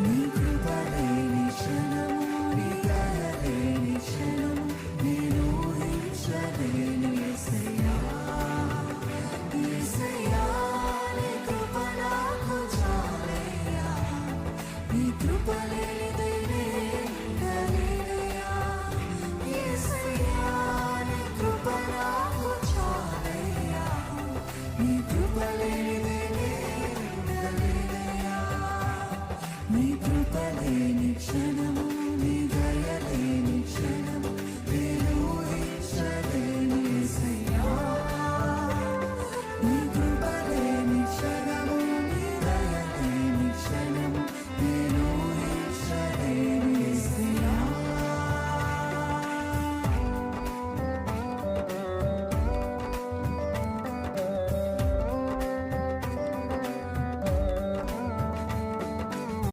నీ కృప లేని క్షణము, నీ దయ లేని క్షణము నేను ఊహించలేను యేసయ్యా. యేసయ్యా నీ కృప నాకు చాలయ్యా, నీ కృప లేనిదే ఉండలేనయ్యా. యేసయ్యా నీ కృప నాకు చాలయ్యా, నీ కృప లేనిదే ఉండలేనయ్యా. నీ కృప లేని క్షణము, నీ దయ లేని